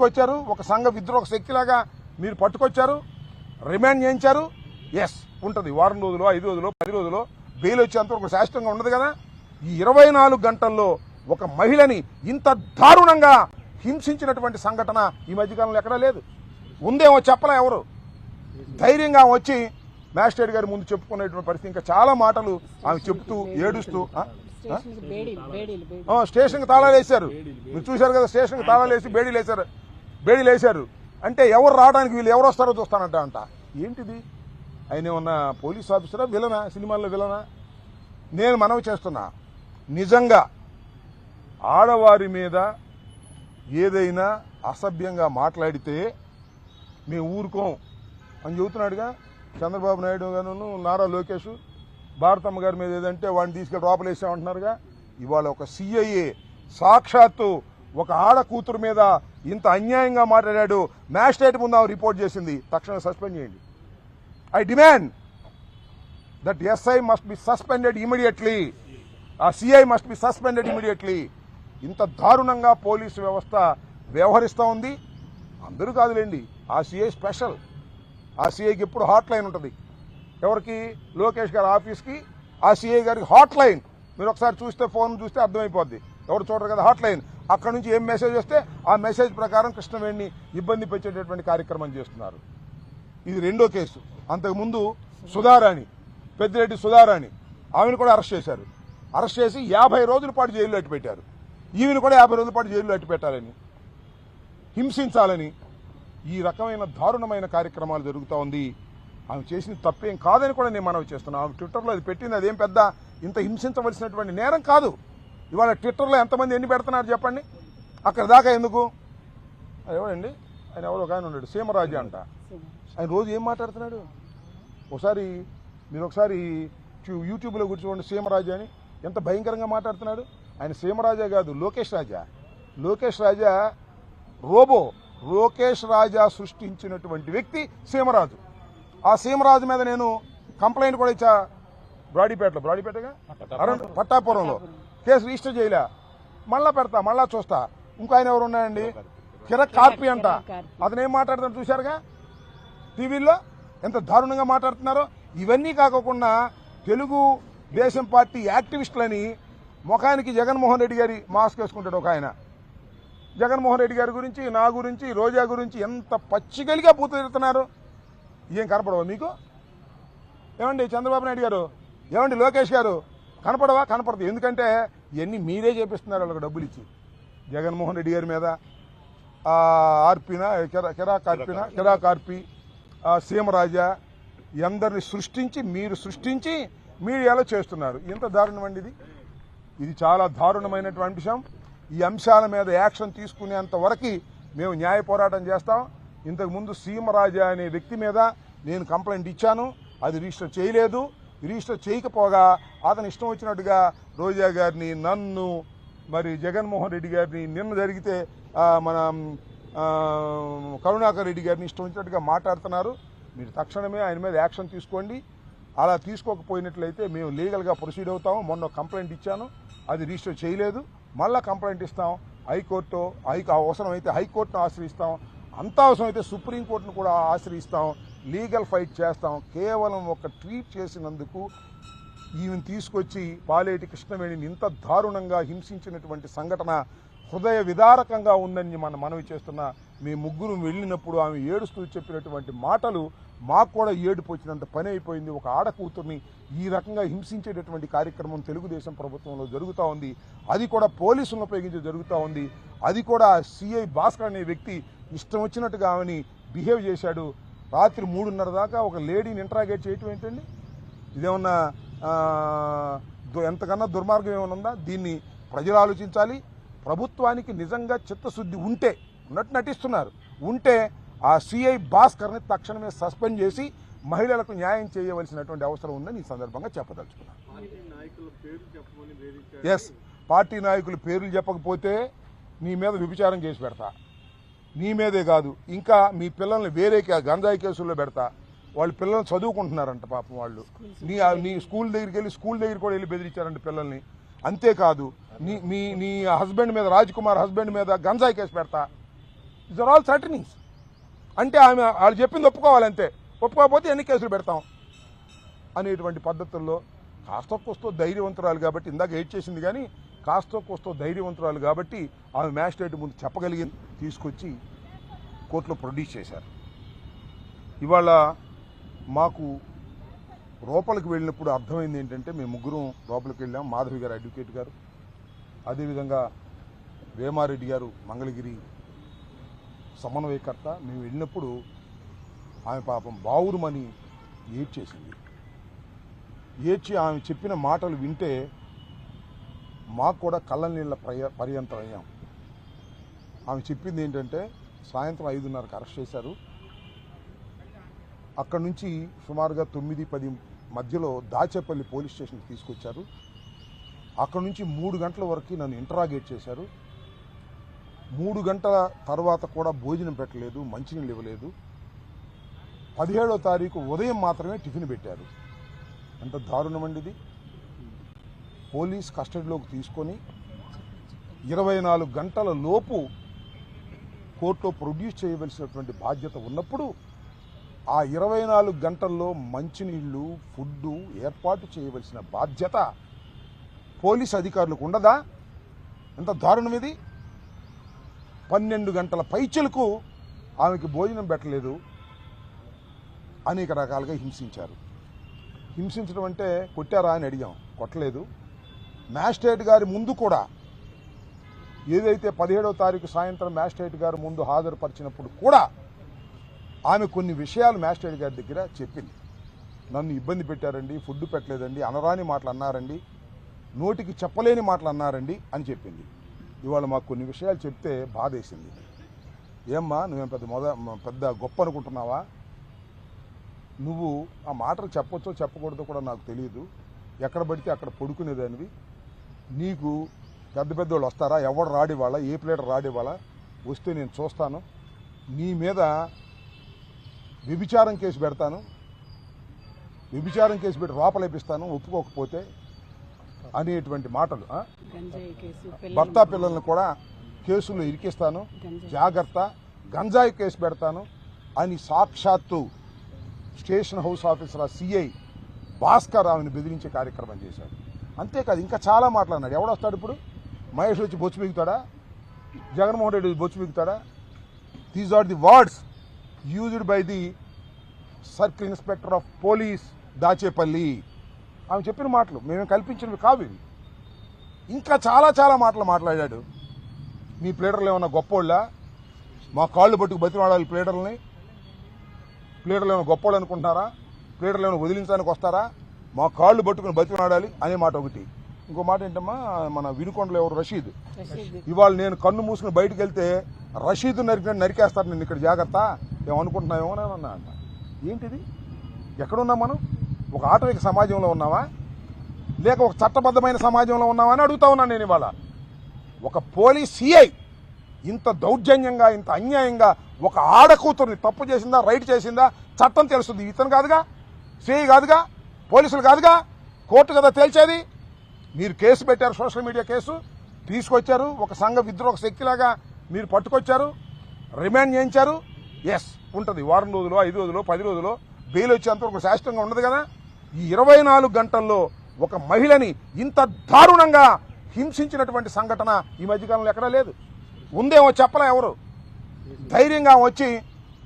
తీసుకొచ్చారు, ఒక సంఘ విద్రోహ శక్తిలాగా మీరు పట్టుకొచ్చారు, రిమాండ్ చేయించారు. ఎస్ ఉంటుంది, వారం రోజులు, 5 రోజులు, 10 రోజులు బెయిల్ వచ్చేంతవరకు శాశ్వతంగా ఉండదు కదా. ఈ 24 గంటల్లో ఒక మహిళని ఇంత దారుణంగా హింసించినటువంటి సంఘటన ఈ మధ్యకాలంలో ఎక్కడా లేదు. ఉందేమో చెప్పలే ఎవరు. ధైర్యంగా వచ్చి మ్యాజిస్ట్రేట్ గారి ముందు చెప్పుకునేటువంటి పరిస్థితి. ఇంకా చాలా మాటలు ఆమె చెప్తూ ఏడుస్తూ స్టేషన్కి తాళాలు వేశారు. మీరు చూశారు కదా, స్టేషన్కి తాళాలు వేసి బేడీలు వేశారు. అంటే ఎవరు రావడానికి వీళ్ళు ఎవరు వస్తారో చూస్తానంట అంట. ఏంటిది? ఆయన ఏమన్నా పోలీస్ ఆఫీసరా, విలనా, సినిమాల్లో విలనా? నేను మనవి చేస్తున్నా, నిజంగా ఆడవారి మీద ఏదైనా అసభ్యంగా మాట్లాడితే మేము ఊరుకోం అని చెబుతున్నాడుగా చంద్రబాబు నాయుడు గారు, నారా లోకేష్. భారతమ్మ గారి మీద ఏదంటే వాడిని తీసుకెళ్ళి లోపలేసామంటున్నారుగా. ఇవాళ ఒక సిఐఏ సాక్షాత్తు ఒక ఆడ కూతురు మీద ఇంత అన్యాయంగా మాట్లాడాడు, మ్యాజిస్ట్రేట్ ముందు ఆమె రిపోర్ట్ చేసింది. తక్షణం సస్పెండ్ చేయండి. I demand that SI must be suspended immediately. ఆ CI must be suspended immediately. ఇంత దారుణంగా పోలీసు వ్యవస్థ వ్యవహరిస్తూ ఉంది. అందరూ కాదులేండి, ఆ సిఐ స్పెషల్. ఆ సిఐకి ఎప్పుడు హాట్ లైన్ ఉంటుంది. ఎవరికి? లోకేష్ గారి ఆఫీస్కి ఆ సిఐ గారికి హాట్ లైన్. మీరు ఒకసారి చూస్తే, ఫోన్ చూస్తే అర్థమైపోద్ది. ఎవరు చూడరు కదా, హాట్ లైన్. అక్కడ నుంచి ఏం మెసేజ్ వస్తే ఆ మెసేజ్ ప్రకారం కృష్ణవేణిని ఇబ్బంది పెట్టేటటువంటి కార్యక్రమం చేస్తున్నారు. ఇది రెండో కేసు. అంతకుముందు సుధారాణి, పెద్దిరెడ్డి సుధారాణి, ఆమెను కూడా అరెస్ట్ చేశారు. అరెస్ట్ చేసి 50 రోజుల పాటు జైల్లో అట్టి పెట్టారు. ఈమెను కూడా 50 రోజుల పాటు జైల్లో అట్టి పెట్టాలని, హింసించాలని ఈ రకమైన దారుణమైన కార్యక్రమాలు జరుగుతూ ఉంది. ఆమె చేసిన తప్పేం కాదని కూడా నేను మనవి చేస్తున్నాను. ఆమె ట్విట్టర్లో అది పెట్టింది, అదేం పెద్ద ఇంత హింసించవలసినటువంటి నేరం కాదు. ఇవాళ ట్విట్టర్లో ఎంతమంది ఎన్ని పెడుతున్నారు చెప్పండి. అక్కడ దాకా ఎందుకు? ఎవరండి ఆయన, ఎవరు ఒక ఆయన ఉన్నాడు, సీమరాజా అంట. ఆయన రోజు ఏం మాట్లాడుతున్నాడు? మీరు ఒకసారి యూట్యూబ్లో కూర్చోండి, సీమరాజా అని ఎంత భయంకరంగా మాట్లాడుతున్నాడు. ఆయన సీమరాజా కాదు, లోకేష్ రాజా. లోకేష్ రాజా రోబో. లోకేష్ రాజా సృష్టించినటువంటి వ్యక్తి సీమరాజు. ఆ సీమరాజు మీద నేను కంప్లైంట్ కూడా ఇచ్చా. బ్రాడీపేటగా పట్టాపురంలో కేసు రిజిస్టర్ చేయలే. మళ్ళా పెడతా, మళ్ళా చూస్తా. ఇంకో ఆయన ఎవరు ఉన్నాయండి, కిరక్ కార్పి అంట. అతనేం మాట్లాడుతున్నాడు చూశారుగా టీవీల్లో, ఎంత దారుణంగా మాట్లాడుతున్నారో. ఇవన్నీ కాకుండా తెలుగు దేశం పార్టీ యాక్టివిస్టులని ముఖానికి జగన్మోహన్ రెడ్డి గారి మాస్క్ వేసుకుంటాడు ఒక ఆయన. జగన్మోహన్ రెడ్డి గారి గురించి, నా గురించి, రోజా గురించి ఎంత పచ్చిగలిగా పూతుతున్నారు. ఏం కనపడవా మీకు? ఏమండి చంద్రబాబు నాయుడు గారు, ఏమండి లోకేష్ గారు, కనపడవా? కనపడదు. ఎందుకంటే ఇవన్నీ మీరే చేపిస్తున్నారు వాళ్ళకి డబ్బులు ఇచ్చి. జగన్మోహన్ రెడ్డి గారి మీద కిరాక్ ఆర్పి, సీమరాజా అందరిని మీరు సృష్టించి మీడియాలో చేస్తున్నారు. ఎంత దారుణం అండి ఇది చాలా దారుణమైనటువంటి అంశం. ఈ అంశాల మీద యాక్షన్ తీసుకునేంత వరకు మేము న్యాయ పోరాటం చేస్తాం. ఇంతకుముందు సీమరాజా అనే వ్యక్తి మీద నేను కంప్లైంట్ ఇచ్చాను, అది రిజిస్టర్ చేయలేదు. రిజిస్టర్ చేయకపోగా అతను ఇష్టం వచ్చినట్టుగా రోజా గారిని, నన్ను, మరి జగన్మోహన్ రెడ్డి గారిని, నిన్న జరిగితే మన కరుణాకర్ రెడ్డి గారిని ఇష్టం వచ్చినట్టుగా మాట్లాడుతున్నారు. మీరు తక్షణమే ఆయన మీద యాక్షన్ తీసుకోండి. అలా తీసుకోకపోయినట్లయితే మేము లీగల్గా ప్రొసీడ్ అవుతాము. మొన్న కంప్లైంట్ ఇచ్చాను, అది రిజిస్టర్ చేయలేదు. మళ్ళా కంప్లైంట్ ఇస్తాం. హైకోర్టు అవసరమైతే హైకోర్టును ఆశ్రయిస్తాం, అంత అవసరమైతే సుప్రీంకోర్టును కూడా ఆశ్రయిస్తాం. లీగల్ ఫైట్ చేస్తాం. కేవలం ఒక ట్వీట్ చేసినందుకు ఈమెను తీసుకొచ్చి పాలేటి కృష్ణవేణిని ఇంత దారుణంగా హింసించినటువంటి సంఘటన హృదయ విదారకంగా ఉందని మనవి చేస్తున్నా. మీ ముగ్గురు వెళ్ళినప్పుడు ఆమె ఏడుస్తూ చెప్పినటువంటి మాటలు మాకు కూడా ఏడుపు వచ్చినంత పని అయిపోయింది. ఒక ఆడకూతుర్ని ఈ రకంగా హింసించేటటువంటి కార్యక్రమం తెలుగుదేశం ప్రభుత్వంలో జరుగుతూ ఉంది. అది కూడా పోలీసులను ఉపయోగించి జరుగుతూ ఉంది. అది కూడా సిఐ భాస్కర్ అనే వ్యక్తి ఇష్టం వచ్చినట్టుగా ఆమెని బిహేవ్ చేశాడు. రాత్రి 3:30 దాకా ఒక లేడీని ఇంటరాగేట్ చేయటం ఏంటండి? ఇదేమన్నా ఎంతకన్నా దుర్మార్గం ఏమైనా ఉందా? దీన్ని ప్రజలు ఆలోచించాలి. ప్రభుత్వానికి నిజంగా చిత్తశుద్ధి ఉంటే, ఉన్నట్టు నటిస్తున్నారు, ఉంటే ఆ సిఐ భాస్కర్ని తక్షణమే సస్పెండ్ చేసి మహిళలకు న్యాయం చేయవలసినటువంటి అవసరం ఉందని ఈ సందర్భంగా చెప్పదలుచుకున్నాను. ఎస్, పార్టీ నాయకుల పేర్లు చెప్పకపోతే నీ మీద వ్యభిచారం కేసు పెడతా. నీ మీదే కాదు, ఇంకా మీ పిల్లల్ని వేరే గంజాయి కేసుల్లో పెడతా. వాళ్ళు పిల్లల్ని చదువుకుంటున్నారంట పాపం. వాళ్ళు నీ స్కూల్ దగ్గర కూడా వెళ్ళి బెదిరించారంట పిల్లల్ని. అంతేకాదు నీ హస్బెండ్ మీద, రాజ్ కుమార్ హస్బెండ్ మీద గంజాయి కేసు పెడతా. It's are all certainings. అంటే ఆమె వాళ్ళు చెప్పింది ఒప్పుకోవాలంతే, ఒప్పుకోకపోతే ఎన్ని కేసులు పెడతాం అనేటువంటి పద్ధతుల్లో కాస్త కోస్తో ధైర్యవంతురాలు కాబట్టి, ఇందాక ఎయిట్ చేసింది కానీ కాస్త కోస్తో ధైర్యవంతురాలు కాబట్టి ఆమె మ్యాజిస్ట్రేట్ ముందు చెప్పగలిగింది, తీసుకొచ్చి కోర్టులో ప్రొడ్యూస్ చేశారు. ఇవాళ మాకు లోపలికి వెళ్ళినప్పుడు అర్థమైంది ఏంటంటే, మేము ముగ్గురం లోపలికి వెళ్ళాం. మాధవి గారు అడ్వకేట్ గారు, అదేవిధంగా వేమారెడ్డి గారు మంగళగిరి సమన్వయకర్త. మేము వెళ్ళినప్పుడు ఆమె పాపం బావురుమని ఏడ్చేసింది. ఏడ్చి ఆమె చెప్పిన మాటలు వింటే మాకు కూడా కళ్ళ నీళ్ళ పర్యంతం అయ్యాం. ఆమె చెప్పింది ఏంటంటే, సాయంత్రం 5:30కి అరెస్ట్ చేశారు. అక్కడి నుంచి సుమారుగా 9-10 మధ్యలో దాచేపల్లి పోలీస్ స్టేషన్కి తీసుకొచ్చారు. అక్కడి నుంచి 3 గంటల వరకు నన్ను ఇంటరాగేట్ చేశారు. 3 గంటల తర్వాత కూడా భోజనం పెట్టలేదు, మంచినీళ్ళు ఇవ్వలేదు. 17వ తారీఖు ఉదయం మాత్రమే టిఫిన్ పెట్టారు. ఎంత దారుణమండి ఇది. పోలీస్ కస్టడీలోకి తీసుకొని 24 గంటల లోపు కోర్టులో ప్రొడ్యూస్ చేయవలసినటువంటి బాధ్యత ఉన్నప్పుడు ఆ 24 గంటల్లో మంచినీళ్లు, ఫుడ్డు ఏర్పాటు చేయవలసిన బాధ్యత పోలీస్ అధికారులకు ఉండదా? ఎంత దారుణం ఇది. 12 గంటల పైచలకు ఆమెకి భోజనం పెట్టలేదు. అనేక రకాలుగా హింసించారు. హింసించడం అంటే కొట్టారా అని అడిగాం, కొట్టలేదు. మ్యాజిస్ట్రేట్ గారి ముందు కూడా ఏదైతే 17వ తారీఖు సాయంత్రం మ్యాజిస్ట్రేట్ గారి ముందు హాజరుపరిచినప్పుడు కూడా ఆమె కొన్ని విషయాలు మ్యాజిస్ట్రేట్ గారి దగ్గర చెప్పింది. నన్ను ఇబ్బంది పెట్టారండి, ఫుడ్ పెట్టలేదండి, అనరాని మాటలు అన్నారండి, నోటికి చెప్పలేని మాటలు అన్నారండి అని చెప్పింది. ఇవాళ మాకు కొన్ని విషయాలు చెప్తే బాధేసింది. ఏమ్మా నువ్వేం పెద్ద గొప్ప అనుకుంటున్నావా? నువ్వు ఆ మాటలు చెప్పొచ్చో చెప్పకూడదో కూడా నాకు తెలియదు. ఎక్కడ పడితే అక్కడ పడుకునేదానివి. నీకు పెద్ద పెద్దోళ్ళు వస్తారా? ఎవరు రాడివాళ్ళ, ఏ ప్లేటర్ రాడివాళ్ళ? వస్తే నేను చూస్తాను, నీ మీద వ్యభిచారం కేసు పెడతాను, వ్యభిచారం కేసు పెట్టి లోపలేపిస్తాను ఒప్పుకోకపోతే అనేటువంటి మాటలు. భర్త పిల్లల్ని కూడా కేసుల్లో ఇరికిస్తాను, జాగ్రత్త, గంజాయి కేసు పెడతాను అని సాక్షాత్తు station house officer CI Bhaskar ఆమెను బెదిరించే కార్యక్రమం చేశాడు. అంతేకాదు ఇంకా చాలా మాట్లాడినాడు. ఎవడొస్తాడు ఇప్పుడు? మహేష్ వచ్చి బొచ్చు మిగుతాడా? జగన్మోహన్ రెడ్డి బొచ్చు మిగుతాడా? These are the words used by the circle inspector of police Dachepalli. ఆమె చెప్పిన మాటలు మేము కల్పించినవి కావు ఇవి. ఇంకా చాలా చాలా మాటలు మాట్లాడాడు. మీ ప్లేడర్లు ఏమన్నా గొప్పోళ్ళ? మా కాళ్ళు పట్టుకు బతిమాడాలి ప్లేడర్లని? ప్లేడర్లు ఏమైనా గొప్పోళ్ళు అనుకుంటున్నారా? ప్లేడర్లు ఏమైనా వదిలించడానికి వస్తారా? మా కాళ్ళు పట్టుకుని బతిమాడాలి అనే మాట ఒకటి. ఇంకో మాట ఏంటమ్మా, మన వినుకొండలో ఎవరు రషీద్, ఇవాళ నేను కన్ను మూసుకుని బయటకు వెళ్తే రషీద్ నరికేస్తారు నేను ఇక్కడ జాగ్రత్త, ఏమనుకుంటున్నామేమో అన్నా అంట. ఏంటిది? ఎక్కడున్నాం మనం? ఒక ఆటవిక సమాజంలో ఉన్నావా లేక ఒక చట్టబద్ధమైన సమాజంలో ఉన్నావా అని అడుగుతా ఉన్నాను నేను. ఇవాళ ఒక పోలీస్ సిఐ ఇంత దౌర్జన్యంగా, ఇంత అన్యాయంగా ఒక ఆడకూతుర్ని తప్పు చేసిందా, రైట్ చేసిందా చట్టం తెలుస్తుంది. ఇతను కాదుగా, సిఐ కాదుగా, పోలీసులు కాదుగా, కోర్టు కదా తేల్చేది. మీరు కేసు పెట్టారు, సోషల్ మీడియా కేసు తీసుకొచ్చారు, ఒక సంఘ విద్రోహ శక్తిలాగా మీరు పట్టుకొచ్చారు, రిమాండ్ చేయించారు. ఎస్ ఉంటుంది, వారం రోజులు, 5 రోజులు, 10 రోజులు బెయిల్ వచ్చేంతవరకు శాశ్వతంగా ఉండదు కదా. ఈ 24 గంటల్లో ఒక మహిళని ఇంత దారుణంగా హింసించినటువంటి సంఘటన ఈ మధ్యకాలంలో ఎక్కడా లేదు. ఉందేమో చెప్పలే ఎవరు. ధైర్యంగా వచ్చి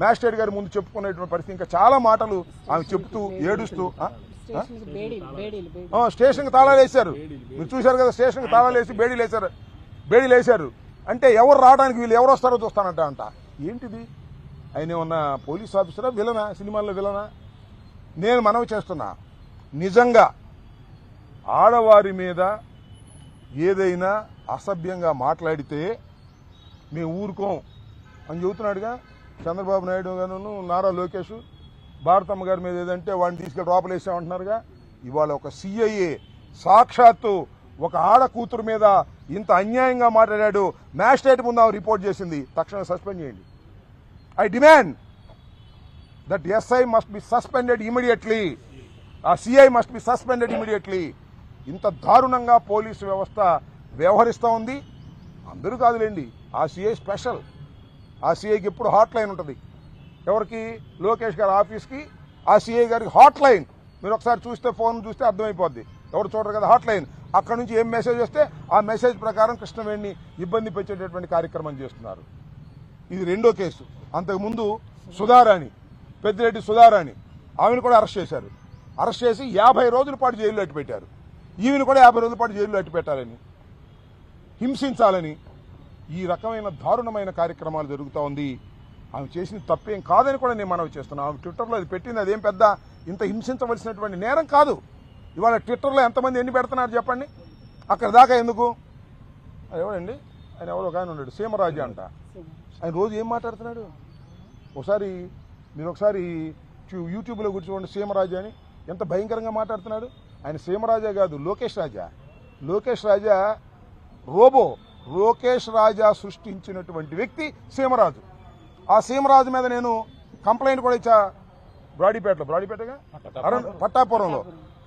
మ్యాజిస్ట్రేట్ గారి ముందు చెప్పుకునేటువంటి పరిస్థితి. ఇంకా చాలా మాటలు ఆమె చెప్తూ ఏడుస్తూ స్టేషన్కి తాళాలు వేశారు. మీరు చూశారు కదా, స్టేషన్కి తాళాలు వేసి బేడీలు వేశారు. అంటే ఎవరు రావడానికి వీళ్ళు ఎవరు వస్తారో చూస్తానంట అంట. ఏంటిది? ఆయన ఏమన్నా పోలీస్ ఆఫీసరా, విలనా? సినిమాల్లో విలనా? నేను మనవి చేస్తున్నా, నిజంగా ఆడవారి మీద ఏదైనా అసభ్యంగా మాట్లాడితే మేము ఊరుకోం అని చెబుతున్నాడుగా చంద్రబాబు నాయుడు గారు, నారా లోకేష్. భారతమ్మ గారి మీద ఏదంటే వాడిని తీసుకెళ్ళి లోపలేసామంటున్నారుగా. ఇవాళ ఒక సిఐఏ సాక్షాత్తు ఒక ఆడ కూతురు మీద ఇంత అన్యాయంగా మాట్లాడాడు, మ్యాజిస్ట్రేట్ ముందు ఆమె రిపోర్ట్ చేసింది. తక్షణం సస్పెండ్ చేయండి. I demand that SI must be suspended immediately. ఆ CI must be suspended immediately. ఇంత దారుణంగా పోలీసు వ్యవస్థ వ్యవహరిస్తూ ఉంది. అందరూ కాదులేండి, ఆ CI స్పెషల్. ఆ సీఐకి ఎప్పుడు హాట్ లైన్ ఉంటుంది. ఎవరికి? లోకేష్ గారి ఆఫీస్కి ఆ సీఐ గారికి హాట్ లైన్. మీరు ఒకసారి చూస్తే, ఫోన్ చూస్తే అర్థమైపోద్ది. ఎవరు చూడరు కదా, హాట్ లైన్. అక్కడ నుంచి ఏం మెసేజ్ వస్తే ఆ మెసేజ్ ప్రకారం కృష్ణవేణిని ఇబ్బంది పెట్టేటటువంటి కార్యక్రమం చేస్తున్నారు. ఇది రెండో కేసు. అంతకుముందు సుధారాణి, పెద్దిరెడ్డి సుధారాణి, ఆమెను కూడా అరెస్ట్ చేశారు. అరెస్ట్ చేసి 50 రోజుల పాటు జైల్లో అట్టి పెట్టారు. ఈమెను కూడా 50 రోజుల పాటు జైల్లో అట్టి పెట్టాలని, హింసించాలని ఈ రకమైన దారుణమైన కార్యక్రమాలు జరుగుతూ ఉంది. ఆమె చేసిన తప్పేం కాదని కూడా నేను మనవి చేస్తున్నాను. ఆమె ట్విట్టర్లో అది పెట్టింది, అదేం పెద్ద ఇంత హింసించవలసినటువంటి నేరం కాదు. ఇవాళ ట్విట్టర్లో ఎంతమంది ఎన్ని పెడుతున్నారు చెప్పండి. అక్కడ దాకా ఎందుకు? ఎవడండి ఆయన? ఎవరో ఒక ఆయన ఉన్నాడు, సీమరాజా అంట. ఆయన రోజు ఏం మాట్లాడుతున్నాడు? మీరు ఒకసారి యూట్యూబ్లో కూర్చో చూడండి, సీమరాజా అని ఎంత భయంకరంగా మాట్లాడుతున్నాడు. ఆయన సీమరాజా కాదు, లోకేష్ రాజా. లోకేష్ రాజా రోబో. లోకేష్ రాజా సృష్టించినటువంటి వ్యక్తి సీమరాజు. ఆ సీమరాజు మీద నేను కంప్లైంట్ కూడా ఇచ్చా. బ్రాడీపేటగా పట్టాపురంలో